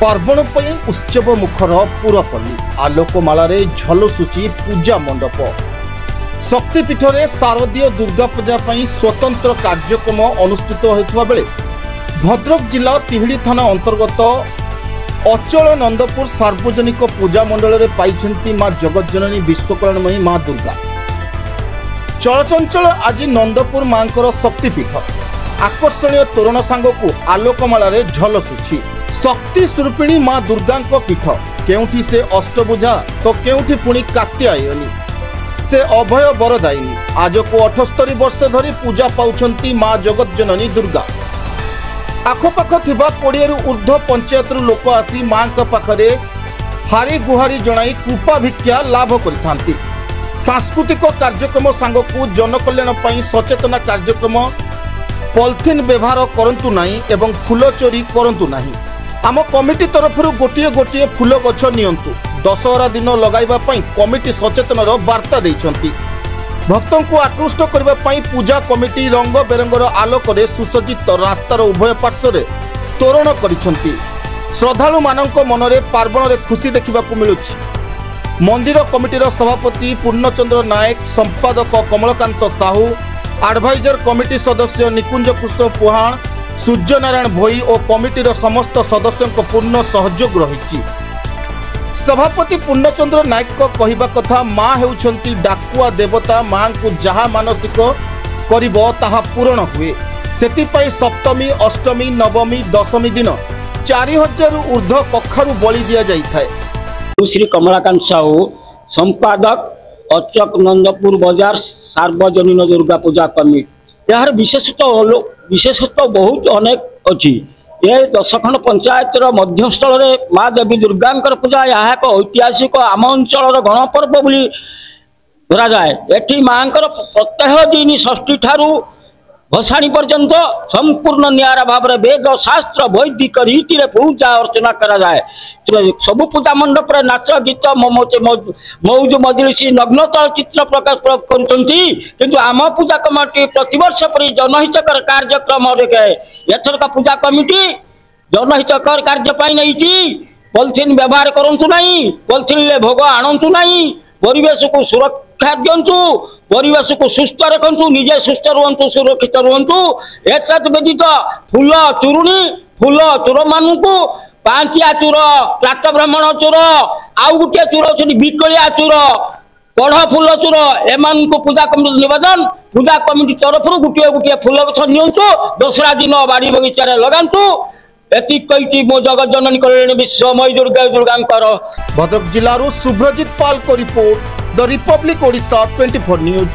पार्वण पर उत्सव मुखर पुरपल्ली आलोकमाल झलसुची पूजा मंडप शक्तिपीठ में शारदीय दुर्गा पूजा स्वतंत्र कार्यक्रम अनुष्ठित होता बेले भद्रक जिला तिहिड़ी थाना अंतर्गत अचल नंदपुर सार्वजनिक पूजा मंडल में पाई मां जगज्जननी विश्वकल्याणमयी मां दुर्गा। चलचंचल आज नंदपुर मां शक्तिपीठ आकर्षणीय तोरण सांगकू आलोकमाल झलसुची शक्ति स्वरूपिणी मां दुर्गा पीठ केउठी से अष्टभुजा तो केउठी पुणी कात्यायनी से अभय वरदायिनी आज को 78 वर्ष धरी पूजा पाउछंती मां जगज्जननी दुर्गा। आखपाख थिबा 20 रु ऊर्ध्व पंचायत लोक आसी मां पाखरे हारी गुहारी जणाई कृपा भिक्षा लाभ करिथांती। सांस्कृतिक कार्यक्रम सांगकू जनकल्याण पई सचेतना कार्यक्रम पॉलिथिन व्यवहार करंतु नाही एवं फूल चोरी करंतु नाही। आम कमिटी तरफ गोटे गोटे फूल गछ नियंतु दशहरा दिन लगाइबा पई कमिटी सचेतनर वार्ता देइछंती। भक्तों को आकृष्ट करबा पई पूजा कमिटी रंग बेरंगर आलोकरे सुसज्जित रास्तार उभय पार्श्व तोरण करिछंती। श्रद्धालु मानक मनरे पार्वण खुशी देखिबाकू मिलुछि। मंदिर कमिटीर सभापति पूर्णचंद्र नायक, संपादक कमलकांत साहू, एडवाइजर कमिटी सदस्य निकुंज कृष्ण पुहाण, सूर्यनारायण भोई और कमिटीर समस्त सदस्यों पूर्ण सहयोग रही। सभापति पूर्णचंद्र नायक कहवा कथा माँ हेउछंती डाकुआ देवता, माँ को जहा मानसिक करिबो ताहा पूरण हुए। सेतिपई सप्तमी, अष्टमी, नवमी, दशमी दिन 4000 ऊर्ध्व कखारु बलि दिया जाइथाय। श्री कमलाकांत साहू, संपादक अचक नंदपुर बाजार सार्वजनिक दुर्गा पूजा कमिटी। यार विशेषत्व बहुत अनेक अच्छी। ये दशखंड पंचायत मध्यस्थल माँ देवी दुर्गा पूजा यह एक ऐतिहासिक आम अंचल गणपर्व बोली धरा जाए। एठी माँ प्रत्यह दिन षष्ठी ठारू भसाणी पर्यंत संपूर्ण निरा भाव में वेद शास्त्र वैदिक रीति पूजा अर्चना करा जाए। सबु पूजा मंडप नाच गीत मौज मजलिसी नग्न चलचित्र प्रकाश कर आम पूजा कमिटी प्रतिवर्ष पर जनहितकर कार्यक्रम एथरका पूजा कमिटी जनहितकर कार्य नहीं पॉलिथिन व्यवहार करूँ नहीं, पॉलिथिन भोग आणु नहीं, परिवेश को सुरक्षा दिंतु, परिवेश को सुस्थ रखु, निजे सुस्थ रुहतु, सुरक्षित रुहतु। एत व्यतीत फूल चूरुणी, फूल चोर मानू पांचिया चोर, प्रात ब्राह्मण चोर, आउ गोटे चोर अच्छी बिकलिया चोर, पढ़ फूल चोर, एम पूजा कमिटी निवेदन पूजा कमिटी तरफ गोटे गोटे फूल गछ नियंतु, दशहरा दिन बाड़ी बगीचार लगातु। एति मो जगज्जननी कल्याणी विश्वमयी दुर्गा दुर्गांकर। भद्रक जिलारू सुब्रजित पाल को report, the Republic Odisha 24 news.